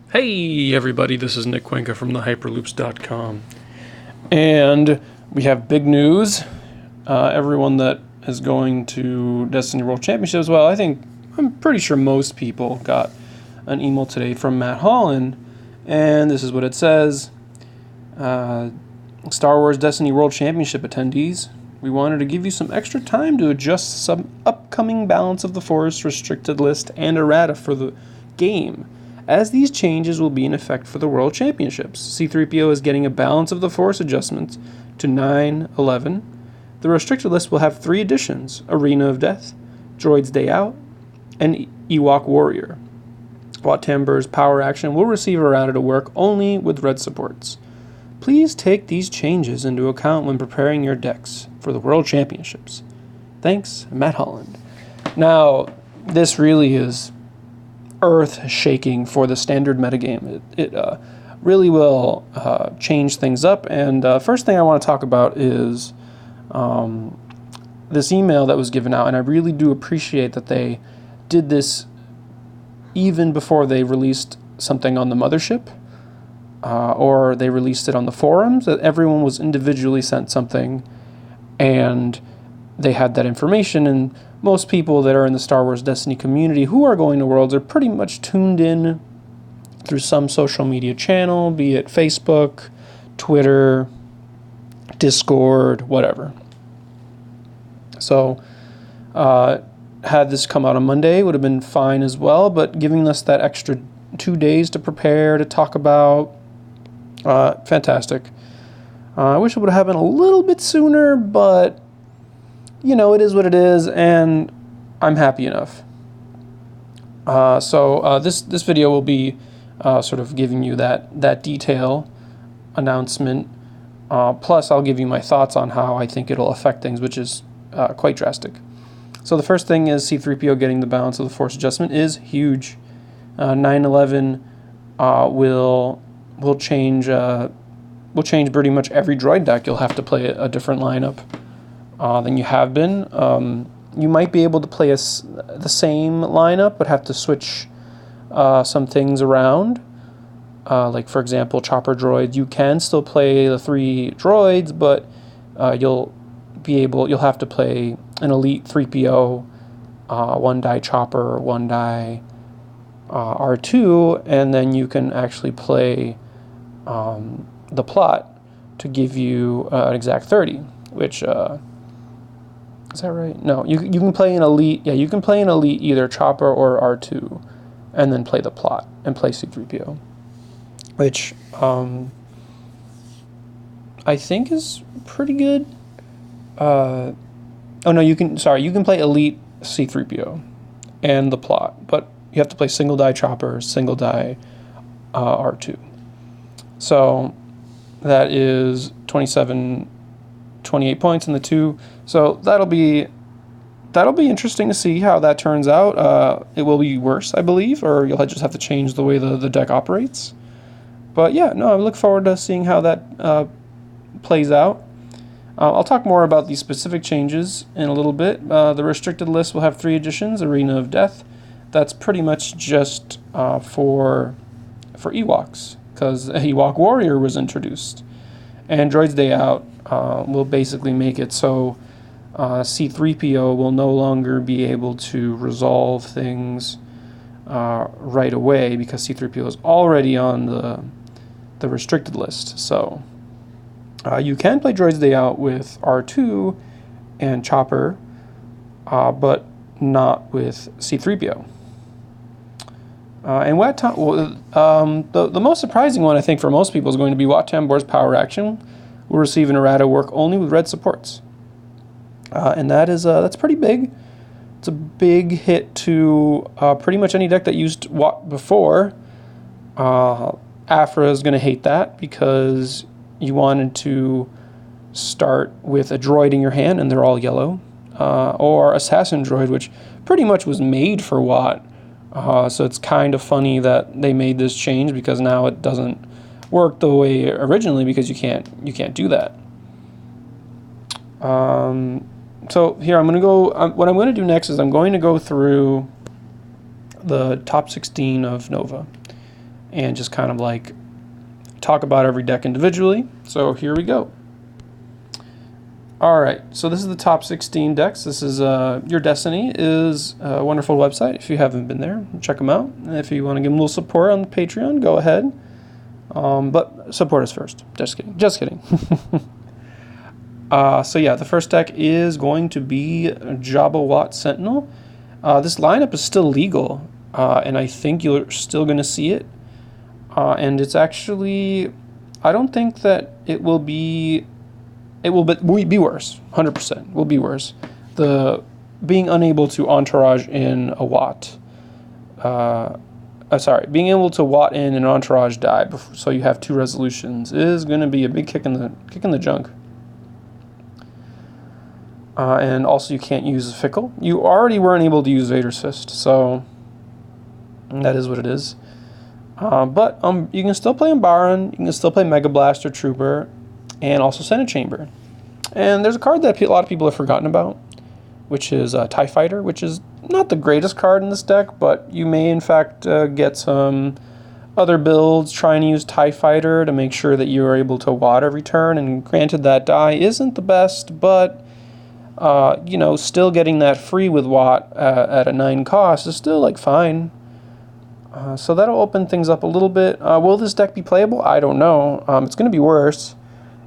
Hey everybody, this is Nick Cuenca from thehyperloops.com, and we have big news. Everyone that is going to Destiny World Championships, well, I'm pretty sure most people got an email today from Matt Holland, and this is what it says. Star Wars Destiny World Championship attendees, we wanted to give you some extra time to adjust some upcoming Balance of the Force restricted list and errata for the game, as these changes will be in effect for the World Championships. C-3PO is getting a Balance of the Force adjustment to 9/11. The restricted list will have 3 additions: Arena of Death, Droid's Day Out, and Ewok Warrior. Wat-Tambur's Power Action will receive errata to work only with red supports. Please take these changes into account when preparing your decks for the World Championships. Thanks, Matt Holland. Now, this really is earth-shaking for the standard metagame. It really will change things up. And first thing I want to talk about is this email that was given out. And I really do appreciate that they did this even before they released something on the mothership. Or they released it on the forums, that everyone was individually sent something and they had that information. And most people that are in the Star Wars Destiny community who are going to Worlds are pretty much tuned in through some social media channel, be it Facebook, Twitter, Discord, whatever. So had this come out on Monday, it would have been fine as well, but giving us that extra 2 days to prepare, to talk about, fantastic. I wish it would have happened a little bit sooner, but you know, it is what it is, and I'm happy enough. So this video will be sort of giving you that detail announcement. Plus, I'll give you my thoughts on how I think it'll affect things, which is quite drastic. So the first thing is C-3PO getting the Balance of the Force adjustment is huge. 9/11 will change pretty much every droid deck. You'll have to play a different lineup than you have been. You might be able to play the same lineup, but have to switch some things around. Like, for example, chopper droids. You can still play the 3 droids, but you'll have to play an elite 3PO, 1-die chopper, 1-die R2, and then you can actually play the plot to give you an exact 30, which is that right? No, you can play an elite. Yeah, you can play an elite either chopper or R2, and then play the plot and play C-3PO, which I think is pretty good. Oh no, you can play elite C-3PO and the plot, but you have to play single die chopper, single die R2. So that is 28 points in the 2. So that'll be interesting to see how that turns out. It will be worse, I believe, or you'll just have to change the way the deck operates. But yeah, no, I look forward to seeing how that plays out. I'll talk more about these specific changes in a little bit. The restricted list will have 3 additions: Arena of Death. That's pretty much just for Ewoks, because Ewok Warrior was introduced. And Droid's Day Out will basically make it so C-3PO will no longer be able to resolve things right away, because C-3PO is already on the restricted list. So you can play Droid's Day Out with R2 and Chopper, but not with C-3PO. And the most surprising one, I think, for most people is going to be Wat-Tambur's Power Action will receive an errata work only with red supports. And that's pretty big. It's a big hit to pretty much any deck that used Wat before. Afra is going to hate that, because you wanted to start with a droid in your hand and they're all yellow, or Assassin Droid, which pretty much was made for Wat. So it's kind of funny that they made this change, because now it doesn't work the way originally, because you can't do that. So here I'm going to go. What I'm going to do next is I'm going to go through the top 16 of Nova. and just kind of like talk about every deck individually. So here we go. All right, so this is the top 16 decks. This is Your Destiny is a wonderful website. If you haven't been there, check them out. And if you want to give them a little support on Patreon, go ahead. But support us first. Just kidding. Just kidding. So yeah, the first deck is going to be Jabba Watt Sentinel. This lineup is still legal, and I think you're still going to see it. And it's actually, I don't think that it will be. It will be worse. 100% will be worse. The being unable to entourage in a Watt. Being able to Watt in an entourage die so you have 2 resolutions is going to be a big kick in the junk. And also you can't use Fickle. You already weren't able to use Vader's Fist, so that is what it is. But you can still play Umbaran, you can still play Mega Blaster Trooper, and also Senate Chamber. And there's a card that a lot of people have forgotten about, which is TIE Fighter, which is not the greatest card in this deck, but you may in fact get some other builds trying to use TIE Fighter to make sure that you are able to Watt every turn. And granted, that die isn't the best, but you know, still getting that free with Watt at a 9 cost is still like fine. So that'll open things up a little bit. Will this deck be playable? I don't know. It's going to be worse.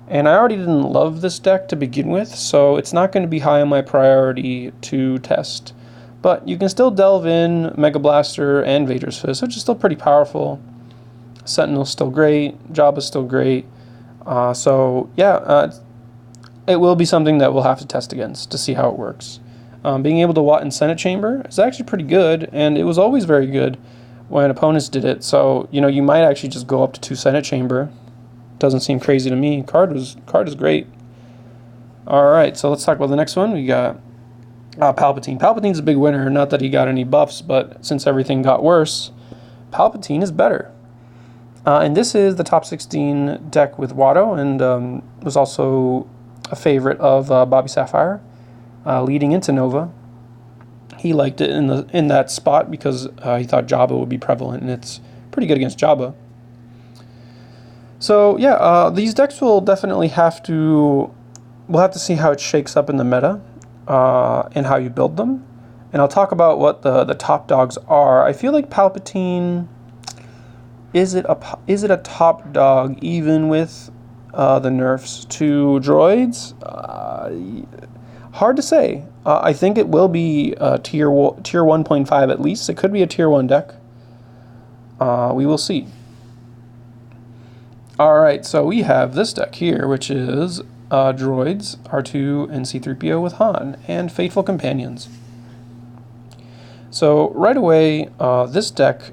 And I already didn't love this deck to begin with, so it's not going to be high on my priority to test. But you can still delve in Mega Blaster and Vader's Fist, which is still pretty powerful. Sentinel's still great. Jabba's still great. So yeah, it will be something that we'll have to test against to see how it works. Being able to Watt in Senate Chamber is actually pretty good, and it was always very good when opponents did it. So, you know, you might actually just go up to 2 Senate Chamber. Doesn't seem crazy to me. Card is great. Alright, so let's talk about the next one. We got Palpatine. Palpatine's a big winner. Not that he got any buffs, but since everything got worse, Palpatine is better. And this is the top 16 deck with Watto, and was also a favorite of Bobby Sapphire, leading into Nova. He liked it in that spot because he thought Jabba would be prevalent, and it's pretty good against Jabba. So yeah, these decks will definitely we'll have to see how it shakes up in the meta, and how you build them. And I'll talk about what the top dogs are. I feel like Palpatine, is it a top dog even with the nerfs to droids? Hard to say. I think it will be tier 1.5 at least. It could be a tier 1 deck. We will see. Alright, so we have this deck here, which is droids, R2 and C-3PO with Han, and Faithful Companions. So right away, this deck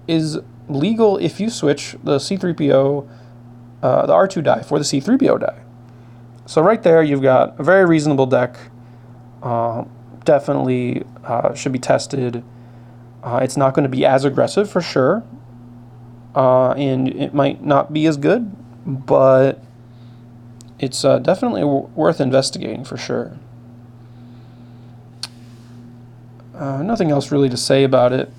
is legal if you switch the C-3PO, the R2 die for the C-3PO die. So right there, you've got a very reasonable deck. Definitely should be tested. It's not going to be as aggressive for sure. And it might not be as good, but it's definitely worth investigating for sure. Nothing else really to say about it.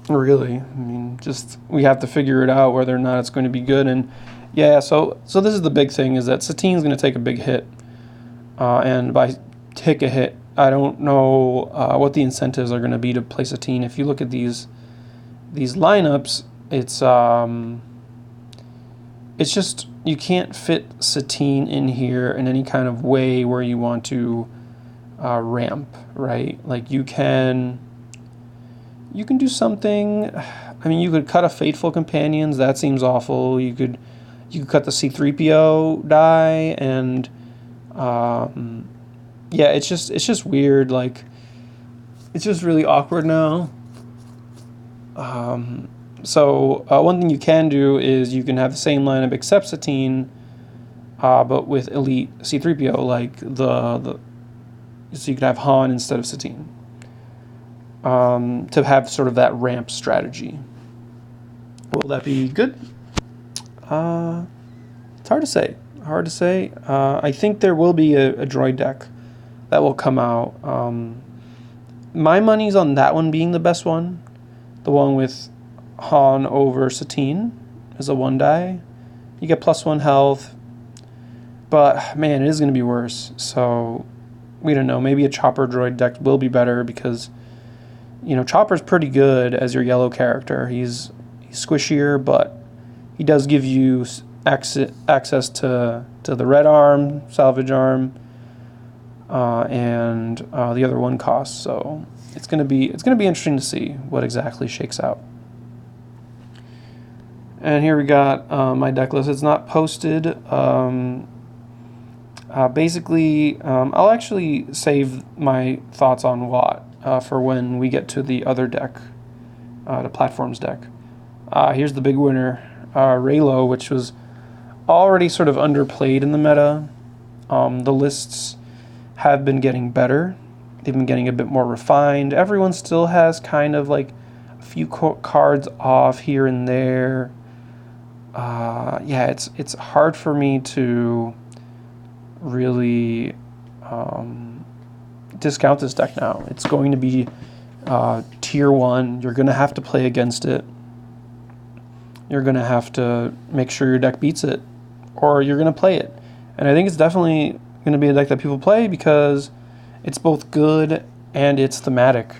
Really, I mean, just we have to figure it out whether or not it's going to be good. And yeah, so this is the big thing, is that Satine's going to take a big hit, and by take a hit, I don't know what the incentives are going to be to play Satine. If you look at these lineups, it's just you can't fit Satine in here in any kind of way where you want to ramp, right? Like you can do something. I mean, you could cut a Faithful Companions. That seems awful. You could cut the C-3PO die, and yeah, it's just weird. Like, it's just really awkward now. So one thing you can do is you can have the same lineup except Satine, but with Elite C-3PO, like so you could have Han instead of Satine, to have sort of that ramp strategy. Will that be good? It's hard to say. I think there will be a droid deck that will come out. My money's on that one being the best one, the one with Han over Satine as a 1-die. You get +1 health, but man, it is going to be worse. So we don't know. Maybe a Chopper droid deck will be better because, you know, Chopper's pretty good as your yellow character. He's squishier, but he does give you access to the red arm, salvage arm, and the other 1 cost. So it's gonna be interesting to see what exactly shakes out. And here we got my deck list. It's not posted. Basically, I'll actually save my thoughts on Watt for when we get to the other deck, the platforms deck. Here's the big winner, Raylo, which was already sort of underplayed in the meta. The lists have been getting better. They've been getting a bit more refined. Everyone still has kind of like a few cards off here and there. Yeah, it's hard for me to really discount this deck now. It's going to be tier 1. You're going to have to play against it. You're going to have to make sure your deck beats it, or you're going to play it. And I think it's definitely going to be a deck that people play because it's both good and it's thematic.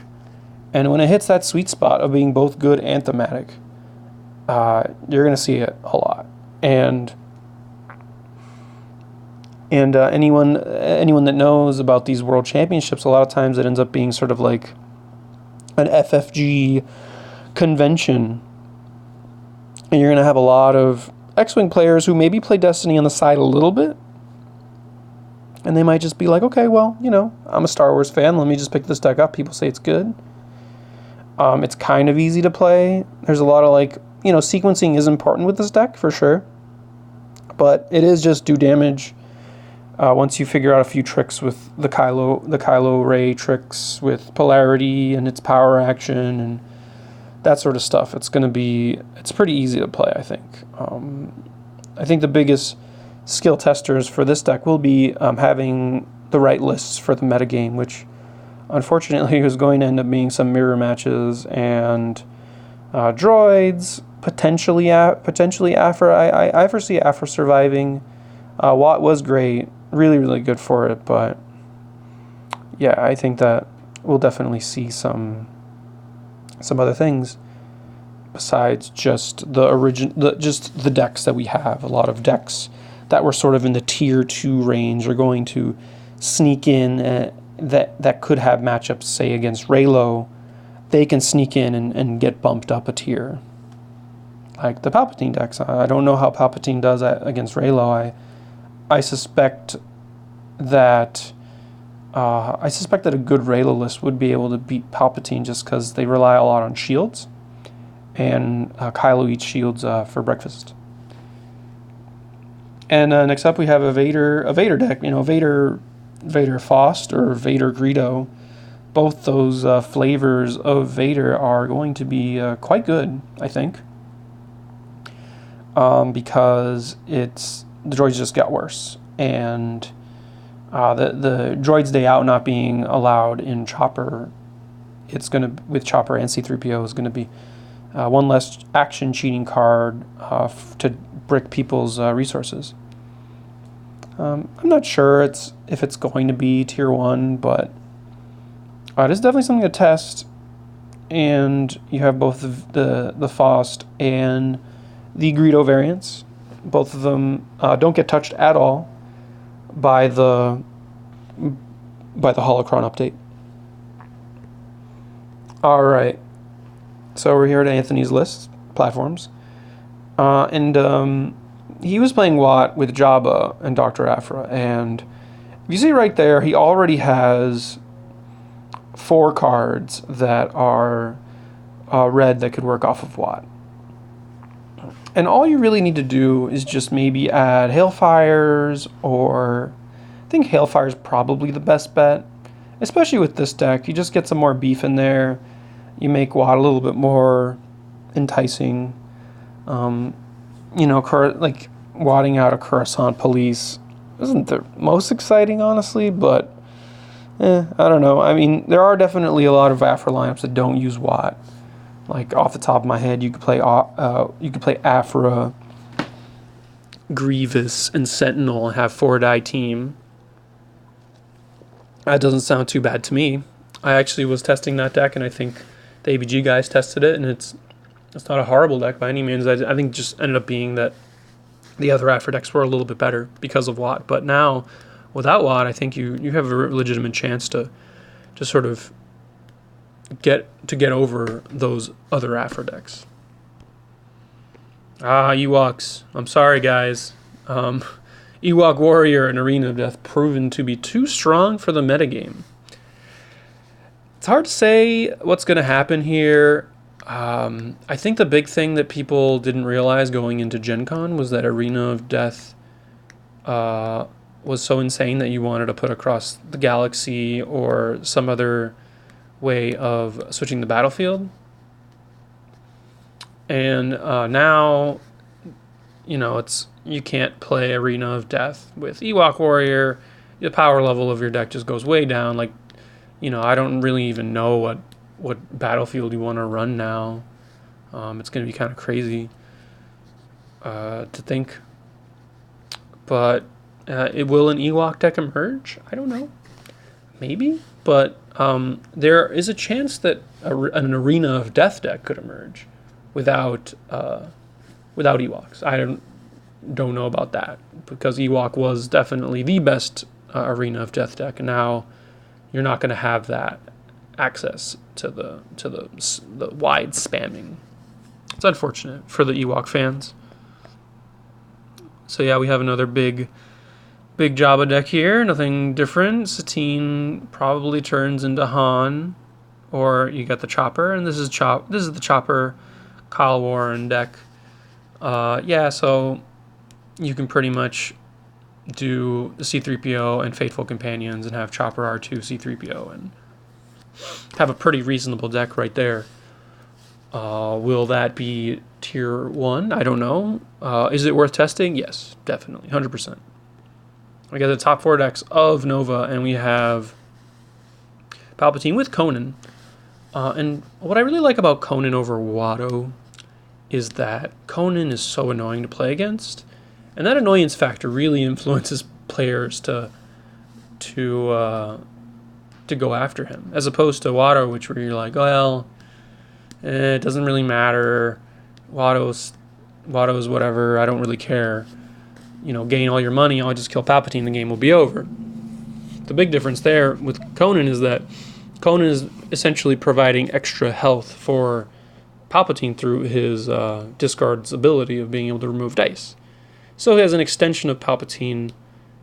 And when it hits that sweet spot of being both good and thematic, you're going to see it a lot. And anyone that knows about these world championships, a lot of times it ends up being sort of like an FFG convention. And you're going to have a lot of X-Wing players who maybe play Destiny on the side a little bit. And they might just be like, okay, well, you know, I'm a Star Wars fan. Let me just pick this deck up. People say it's good. It's kind of easy to play. There's a lot of, like, you know, sequencing is important with this deck for sure. But it is just do damage. Once you figure out a few tricks with the Kylo Ray tricks with polarity and its power action and that sort of stuff, it's pretty easy to play, I think. I think the biggest skill testers for this deck will be having the right lists for the metagame, which unfortunately is going to end up being some mirror matches and droids, potentially Afra. I foresee Afra surviving. Watt was great, really, really good for it, but yeah, I think that we'll definitely see some other things besides just the decks that we have. A lot of decks that were sort of in the tier 2 range are going to sneak in that could have matchups, say, against Raylo. They can sneak in and get bumped up a tier. Like the Palpatine decks. I don't know how Palpatine does against Raylo. I suspect that a good Raylo list would be able to beat Palpatine just because they rely a lot on shields, and Kylo eats shields for breakfast. And next up we have a Vader deck. You know, Vader Faust or Vader Greedo. Both those flavors of Vader are going to be quite good, I think, because the droids just got worse, and the droids day out not being allowed in Chopper, with Chopper and C-3PO is gonna be one less action cheating card to brick people's resources. I'm not sure if it's going to be tier 1, but it is definitely something to test. And you have both the Faust and the Greedo variants. Both of them don't get touched at all by the Holocron update. All right, so we're here at Anthony's list platforms, and he was playing Watt with Jabba and Dr. Aphra, and you see right there, he already has 4 cards that are red that could work off of Watt. And all you really need to do is just maybe add Hailfires, or I think Hailfire is probably the best bet, especially with this deck. You just get some more beef in there. You make Watt a little bit more enticing. You know, like wadding out a Coruscant Police isn't the most exciting, honestly, but I don't know. I mean, there are definitely a lot of Afra lineups that don't use Watt. Like off the top of my head, you could play Afra, Grievous, and Sentinel and have 4-die team. That doesn't sound too bad to me. I actually was testing that deck, and I think the ABG guys tested it, and it's not a horrible deck by any means. I think it just ended up being that the other Afra decks were a little bit better because of Watt. But now, without Watt, I think you have a legitimate chance to sort of get over those other Afra decks. Ewoks. I'm sorry, guys. Ewok Warrior and Arena of Death proven to be too strong for the metagame. It's hard to say what's going to happen here. I think the big thing that people didn't realize going into Gen Con was that Arena of Death was so insane that you wanted to put across the galaxy or some other way of switching the battlefield. And now, you can't play Arena of Death with Ewok Warrior. The power level of your deck just goes way down. Like, I don't really even know what battlefield you want to run now. It's going to be kind of crazy to think. But will an Ewok deck emerge? I don't know. Maybe. But there is a chance that an Arena of Death deck could emerge without Ewoks. I don't know about that, because Ewok was definitely the best Arena of Death deck, and now you're not going to have that access to the wide spamming. It's unfortunate for the Ewok fans. So yeah, we have another big Jabba deck here. Nothing different. Satine probably turns into Han, or you got the Chopper, and this is the Chopper Kyle Warren deck. So you can pretty much do the C-3PO and Faithful Companions and have Chopper R2 C-3PO and have a pretty reasonable deck right there. Will that be tier 1? I don't know. Is it worth testing? Yes, definitely, 100%. We got the top 4 decks of Nova, and we have Palpatine with Conan. And what I really like about Conan over Watto is that Conan is so annoying to play against, and that annoyance factor really influences players to go after him, as opposed to Watto, which where you're like, well, it doesn't really matter. Watto's whatever. I don't really care. Gain all your money. I'll just kill Palpatine. The game will be over. The big difference there with Conan is that Conan is essentially providing extra health for Palpatine through his discard's ability of being able to remove dice. So as an extension of Palpatine,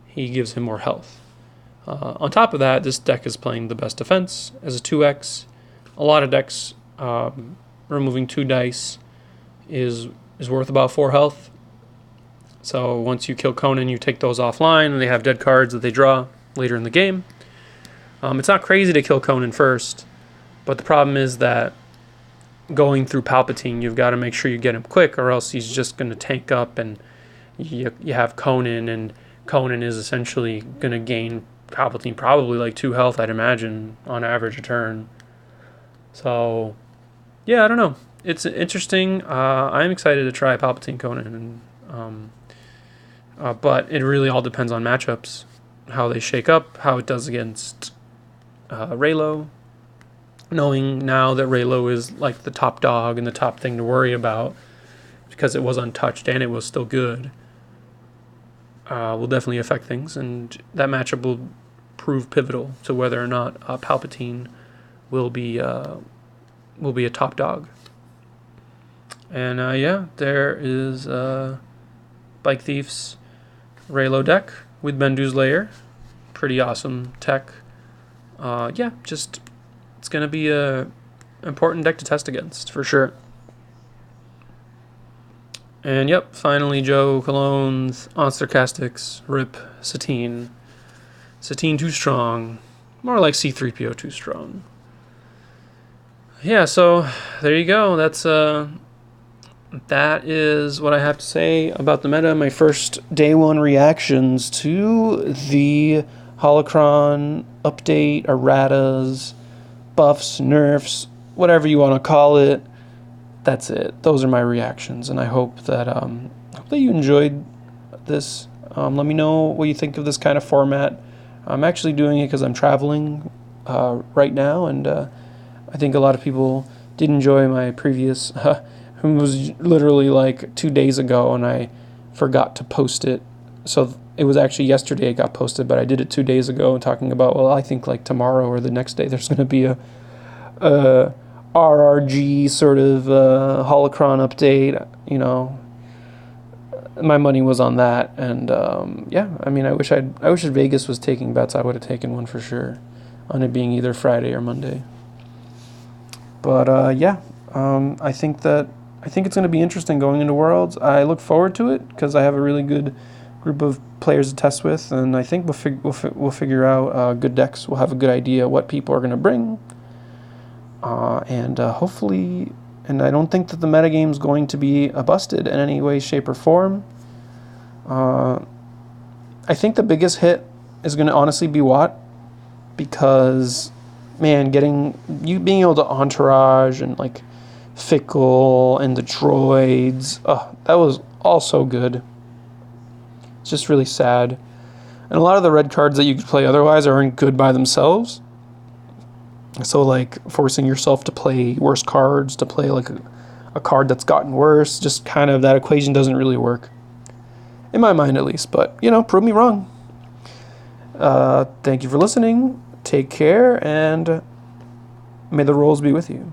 he gives him more health. On top of that, this deck is playing the best defense as a 2x. A lot of decks removing 2 dice is worth about 4 health. So once you kill Conan, you take those offline, and they have dead cards that they draw later in the game. It's not crazy to kill Conan first, but the problem is that going through Palpatine, you've got to make sure you get him quick, or else he's just going to tank up, and you have Conan, and Conan is essentially going to gain Palpatine probably like 2 health, I'd imagine, on average a turn. So, yeah, I don't know. It's interesting. I'm excited to try Palpatine Conan, but it really all depends on matchups, how they shake up, how it does against Reylo. Knowing now that Reylo is like the top dog and the top thing to worry about, because it was untouched and it was still good, will definitely affect things, and that matchup will prove pivotal to whether or not Palpatine will be a top dog. And there is Bike Thief's Reylo deck with Bendu's Lair. Pretty awesome tech. It's going to be a important deck to test against, for sure. And finally, Joe Cologne's Onstercastics, Rip, Satine. Satine too strong. More like C-3PO too strong. Yeah, so there you go. That is what I have to say about the meta. My first day 1 reactions to the Holocron update, erratas, buffs, nerfs, whatever you want to call it. that's it. Those are my reactions, and I hope that you enjoyed this. Let me know what you think of this kind of format. I'm actually doing it because I'm traveling right now, and I think a lot of people did enjoy my previous. It was literally like 2 days ago, and I forgot to post it. So it was actually yesterday it got posted, but I did it 2 days ago, talking about, well, I think like tomorrow or the next day there's going to be a RRG sort of holocron update. You know, my money was on that, and yeah, I mean, I wish Vegas was taking bets. I would have taken one for sure on it being either Friday or Monday. But yeah, I think it's going to be interesting going into Worlds. I look forward to it because I have a really good group of players to test with, and I think we'll figure out good decks. We'll have a good idea what people are going to bring, and hopefully. And I don't think that the metagame is going to be busted in any way, shape, or form. I think the biggest hit is going to honestly be Watt, because, man, being able to entourage and like Fickle and the droids, that was all so good. It's just really sad. And a lot of the red cards that you could play otherwise aren't good by themselves. So, like, forcing yourself to play worse cards, to play, like, a card that's gotten worse, just kind of, that equation doesn't really work. In my mind, at least. But, you know, prove me wrong. Thank you for listening. Take care, and may the rolls be with you.